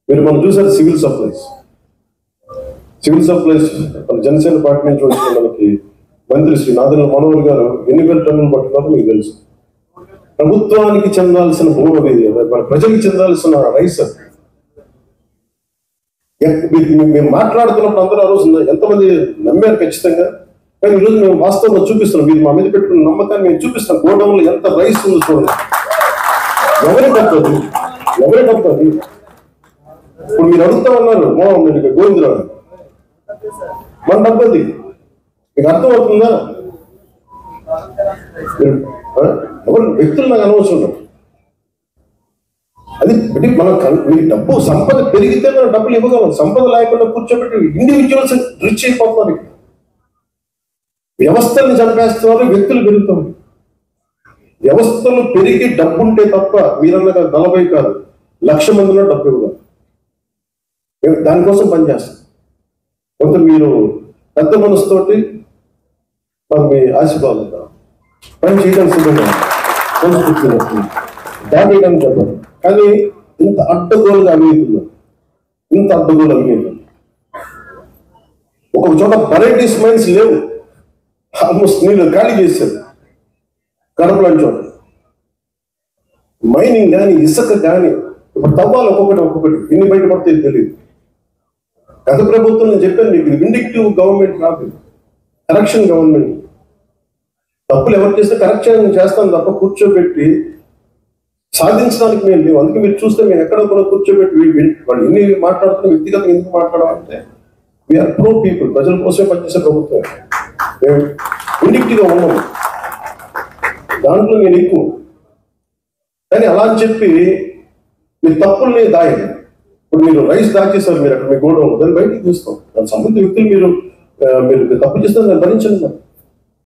మీరు మనం చూసారు సివిల్ సప్లైస్ మన జనసేన పార్టీ నుంచి వచ్చిన మనకి మంత్రి శ్రీ నాదెండ్ల మనోహర్ గారు ఎన్ని వేల టన్నులు పట్టుకున్నారో మీకు తెలుసు. ప్రభుత్వానికి చెందాల్సిన భూమి, మన ప్రజలకు చెందాల్సిన రైస్. మేము మాట్లాడుతున్నప్పుడు అందరూ ఆ రోజు ఎంతమంది నమ్మారు ఖచ్చితంగా. కానీ ఈరోజు మేము వాస్తవంగా చూపిస్తున్నాం. మీరు మా మీద పెట్టుకున్న నమ్మకాన్ని మేము చూపిస్తాం. గోడౌన్లో ఎంత రైస్ ఉందో చూడండి. ఎవరే డబ్బు? ఇప్పుడు మీరు అడుగుతా ఉన్నారు మీరు గోవిందరావు మన డబ్బది మీకు అర్థమవుతుందా? ఎవరు వ్యక్తులు నాకు అనవసరం. అది మనం మీ డబ్బు సంపద పెరిగితే మనం డబ్బులు ఇవ్వగలం. సంపద లేకుండా కూర్చోబెట్టి ఇండివిజువల్స్ రిచ్ అయిపోతున్నారు. వ్యవస్థల్ని చంపేస్తున్నారు, వ్యక్తులు పెరుగుతారు. వ్యవస్థలు పెరిగి డబ్బు ఉంటే తప్ప మీరన్నగా 40 కాదు 1,00,000 మందిలో డబ్బు ఇవ్వగలం. దానికోసం పనిచేస్తాం. కొంత మీరు పెద్ద మనసుతోటి మీ ఆశీర్వాదం పని చేయడానికి సిద్ధంగా దాటేయడానికి చెప్పాలి. కానీ ఇంత అడ్డగోలుగా అవినీతున్నారు. ఒక చోట వెరైటీస్ మైన్స్ లేవు. ఆల్మోస్ట్ నీళ్ళు ఖాళీ చేశారు. కడపలాంటి చోట మైనింగ్ కానీ ఇసుక కానీ ఇప్పుడు తవ్వాలి ఒక్కొక్కటి ఎన్ని బయటపడతాయి తెలియదు. గత ప్రభుత్వం నేను చెప్పాను మీకు, విండిక్టివ్ గవర్నమెంట్ కాదు, కరెక్షన్ గవర్నమెంట్. తప్పులు ఎవరు చేస్తే కరెక్షన్ చేస్తాను తప్ప కూర్చోబెట్టి సాధించడానికి మేము లేవు. అందుకే మీరు చూస్తే మేము ఎక్కడ కూడా కూర్చోబెట్టి వాళ్ళు ఎన్ని మాట్లాడుతున్న వ్యక్తిగతంగా ఎందుకు మాట్లాడాలంటే వీఆర్ ప్రో పీపుల్, ప్రజల కోసమే పనిచేసే ప్రభుత్వం. మేము విండిక్టివ్గా ఉన్నాము, దాంట్లో నేను ఎక్కువ. కానీ అలా అని చెప్పి మీరు తప్పుల్ని దాయండి. ఇప్పుడు మీరు రైస్ దాచేసారు, మీరు అక్కడ మీ గోడౌన్ దాన్ని బయటికి చూస్తాం. దాని సంబంధిత వ్యక్తులు మీరు తప్పు చేస్తే దాన్ని భరించండి.